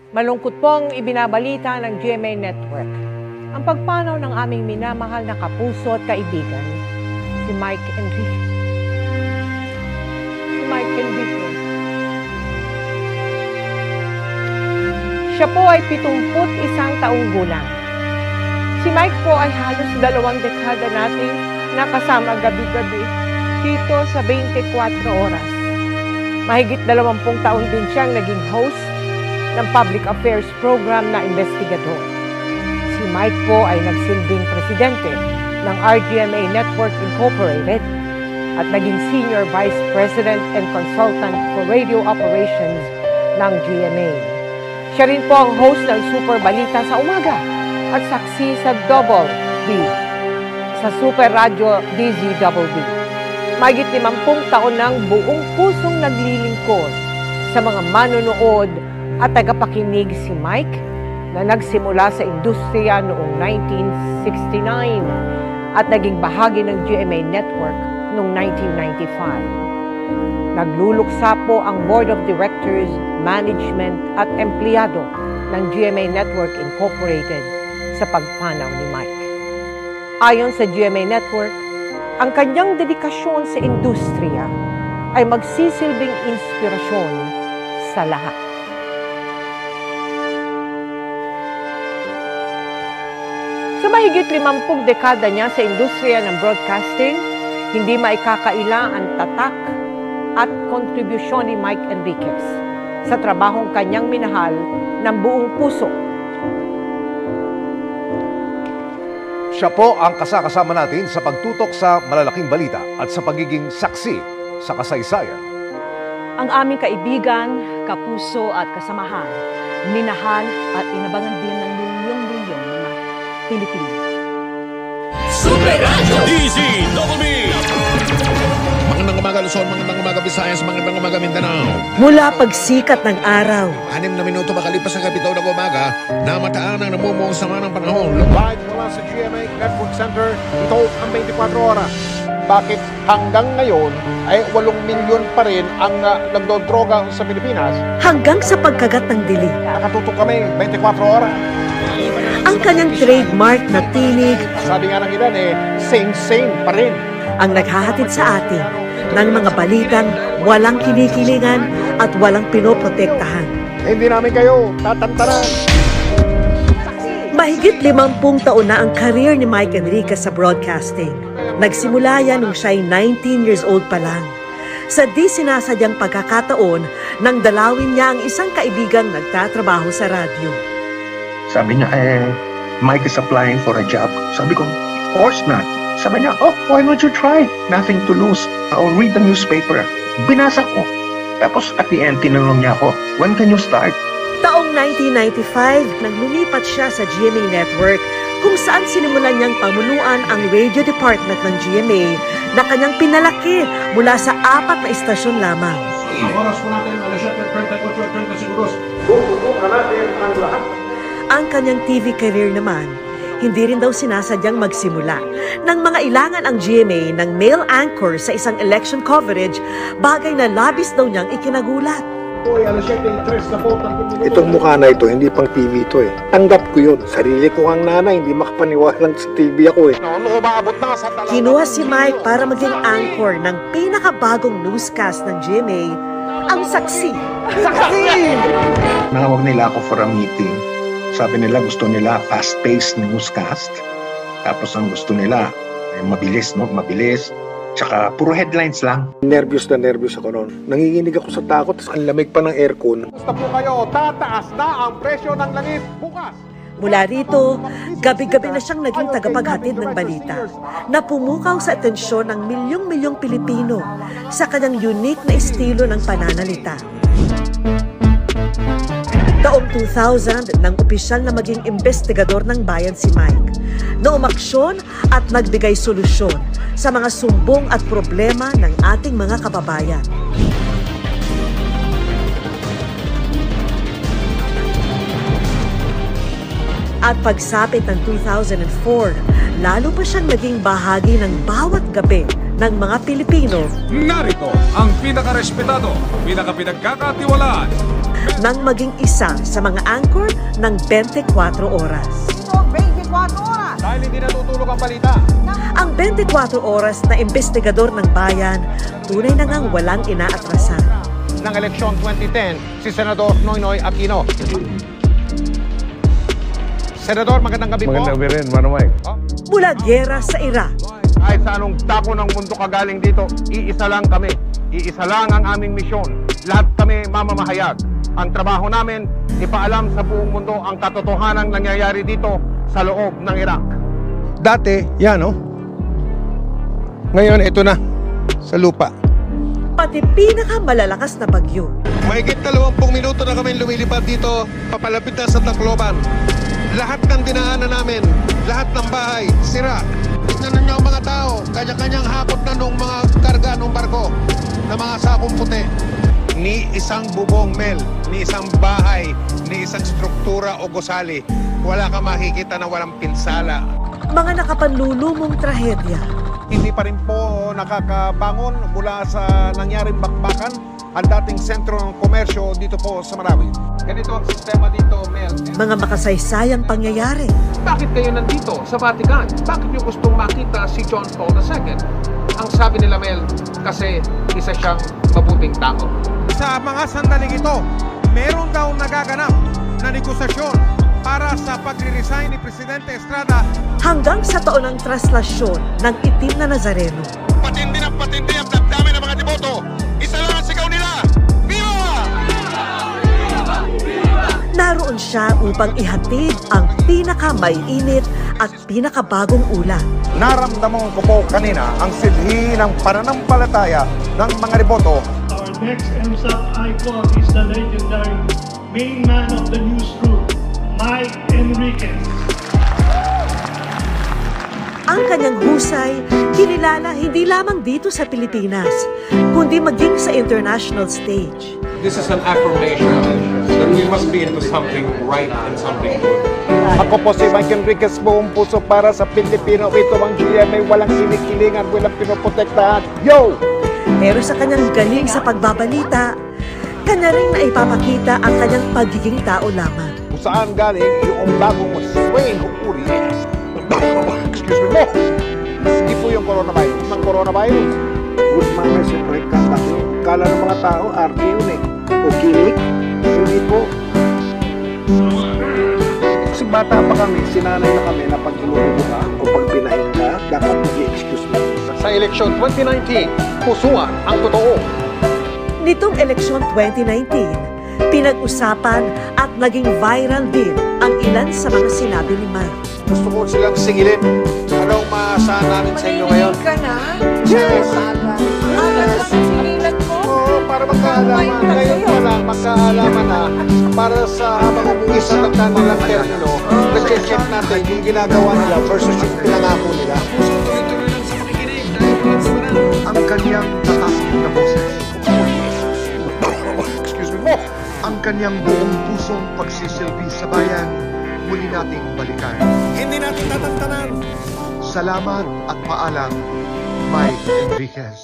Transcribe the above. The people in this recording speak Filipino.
Malungkot pong ibinabalita ng GMA Network ang pagpanaw ng aming minamahal na kapuso at kaibigan, si Mike Enrique. Siya po ay 71 taong gulang. Si Mike po ay halos 2 dekada nating nakasama gabi-gabi dito sa 24 oras. Mahigit 20 taon din siyang naging host ng public affairs program na investigador. Si Mike po ay nagsilbing presidente ng RGMA Network Incorporated at naging senior vice president and consultant for radio operations ng GMA. Siya rin po ang host ng Super Balita sa umaga at saksi sa Double B, sa Super Radio DZBB. Mahigit 50 taon ng buong pusong naglilingkod sa mga manonood at tagapakinig si Mike na nagsimula sa industriya noong 1969 at naging bahagi ng GMA Network noong 1995. Nagluluksa po ang Board of Directors, Management at Empleyado ng GMA Network Incorporated sa pagpanaw ni Mike. Ayon sa GMA Network, ang kanyang dedikasyon sa industriya ay magsisilbing inspirasyon sa lahat. Sa mahigit 50 dekada niya sa industriya ng broadcasting, hindi maikakaila ang tatak at kontribusyon ni Mike Enriquez sa trabahong kanyang minahal ng buong puso. Siya po ang kasama natin sa pagtutok sa malalaking balita at sa pagiging saksi sa kasaysayan. Ang aming kaibigan, kapuso at kasamahan, minahal at inabangan din ng milyong-milyong mga Pilipino. Super Radio DZBB! Magandang umaga Luzon, magandang umaga Visayas, magandang umaga Mindanao. Mula pagsikat ng araw, 6 na minuto makalipas ang kapitaw ng umaga, namataan ang namumuong sama ng panahon. Live mula sa GMA Network Center, ito ang 24 oras. Bakit hanggang ngayon ay 8 milyon pa rin ang nagdodroga sa Pilipinas? hanggang sa pagkagat ng dilim. Nakatutok kami 24 oras. Ang kanyang trademark na tinig Sabi nga ng ilan same pa rin. ang naghahatid sa atin ng mga balitang walang kinikilingan at walang pinoprotektahan. Hindi namin kayo tatantanan. Mahigit 50 taon na ang career ni Mike Enriquez sa broadcasting. Nagsimula yan nung siya'y 19 years old pa lang. Sa di sinasadyang pagkakataon, nang dalawin niya ang isang kaibigang nagtatrabaho sa radyo. Sabi niya, Mike is applying for a job. Sabi ko, of course not. Sabi niya, oh, why don't you try? Nothing to lose. I'll read the newspaper. Binasa ko. Tapos at the end, tinanong niya ako, when can you start? Taong 1995, nang lumipat siya sa GMA Network, kung saan sinimulan niyang pamunuan ang radio department ng GMA na kanyang pinalaki mula sa 4 na istasyon lamang. Oras po natin, alas 7:38 segundos. Bubukan natin ang lahat. Ang kanyang TV career naman, hindi rin daw sinasadyang magsimula. Nang mga ilangan ang GMA ng male anchor sa isang election coverage, bagay na labis daw niyang ikinagulat. Itong mukha na ito, hindi pang TV ito Tanggap ko yun. Sarili ko ang nanay, hindi makapaniwalang sa TV ako Kinuha si Mike para maging anchor ng pinakabagong newscast ng GMA, ang Saksi. Nangawag nila ako for a meeting. Sabi nila gusto nila fast-paced newscast. Tapos ang gusto nila ay mabilis, no? Mabilis. Tsaka puro headlines lang. Nervyos ako noon. Nanginginig ako sa takot, ang lamig pa ng aircon. Basta po kayo, tataas na ang presyo ng langis bukas. Mula rito, gabi-gabi na siyang naging tagapaghatid ng balita na pumukaw sa atensyon ng milyong-milyong Pilipino sa kanyang unique na estilo ng pananalita. Taong 2000, nang opisyal na maging investigador ng bayan si Mike, na umaksyon at nagbigay solusyon sa mga sumbong at problema ng ating mga kababayan. At pagsapit ng 2004, lalo pa siyang naging bahagi ng bawat gabi ng mga Pilipino Narito ang pinakarespetado, pinakapinagkakatiwalaan. nang maging isa sa mga anchor ng 24 oras. Dahil hindi natutulog ang balita. Ang 24 oras na investigador ng bayan, tunay na ngang walang inaatrasan. Ng eleksyon 2010, si Senador Noynoy Aquino. Senador, magandang gabi po. Magandang gabi rin, Manong Mike. Mula gera sa Iraq, Kahit sa anong dako ng mundo kagaling dito, iisa lang kami. Iisa lang ang aming misyon. Lahat kami mamamahayag. Ang trabaho namin, ipaalam sa buong mundo ang katotohanang nangyayari dito sa loob ng Iraq. Dati, yan oh. Ngayon, ito na. Sa lupa. pati pinakamalalakas na bagyo. Mahigit 20 minuto na kami lumilipad dito, papalapit na sa Tacloban. Lahat ng dinaanan namin, lahat ng bahay, sira. Tignan ninyo ang mga tao, kanya-kanyang hakot na nung mga karga nung barko na mga sakong puti. Ni isang bubong, Mel, ni isang bahay, ni isang struktura o gusali, wala ka makikita na walang pinsala. Mga nakapanlulumong trahedya. Hindi pa rin po nakakabangon mula sa nangyaring bakbakan ang dating sentro ng komersyo dito po sa Marawi. Ganito ang sistema dito, Mel. Mga makasaysayang pangyayari. Bakit kayo nandito sa Vatican? Bakit nyo gustong makita si John Paul II? Ang sabi nila, Mel, kasi isa siyang mabuting tao. Sa mga sandaling ito, meron daw nagaganap na negosasyon para sa pagre-resign ni Presidente Estrada. Hanggang sa taon ng traslasyon ng itim na Nazareno. Patindi ng patindi ang damdamin ng mga deboto. Isa lang ang sigaw nila. Viva! Naroon siya upang ihatid ang pinakamaiinit at pinakabagong ulat. Naramdaman ko po kanina ang silhi ng pananampalataya ng mga deboto. Our next MSAP icon is the legendary main man of the newsroom, Mike Enriquez. Ang kanyang husay, kinilala hindi lamang dito sa Pilipinas, kundi maging sa international stage. This is an affirmation that we must be into something right and something good. Ako po si Mike Enriquez, buong puso para sa Pilipino. Ito ang GMA, walang kinikilingan, walang pinoprotektahan. Yo! Pero sa kanyang galing sa pagbabalita, kanya rin na ipapakita ang kanyang pagiging tao lamang. Kung saan galing yung bagong strain o uri. Excuse me mo! Hindi po yung coronavirus. Ang coronavirus. Good manners and right conduct yun. Kala ng mga tao, arte yun eh. O kinik. Hindi po. Kasi bata pa kami, sinanay na kami na pag inuubo ka o pag pinahin ka, dapat mag-excuse me. Sa eleksyon 2019, pusuan ang totoo. Nitong eleksyon 2019, pinag-usapan at naging viral din ang ilan sa mga sinabi ni Mike. Gusto ko silang singilin. Anong maasahan namin sa inyo ngayon? ka na? Yes! Aga na sa singilan mo? Oo, para magkaalaman. Ngayon pa lang, magkaalaman na para sa habang umuwi sa takda nilang termino, nag-check natin yung ginagawa nila versus yung pinangako nila. Ang kanyang tatasik na boses, Excuse me mo! ang kanyang buong pusong pagsisilbi sa bayan, muli nating balikan. Hindi natin tatantanan. Salamat at paalam, Mike Enriquez.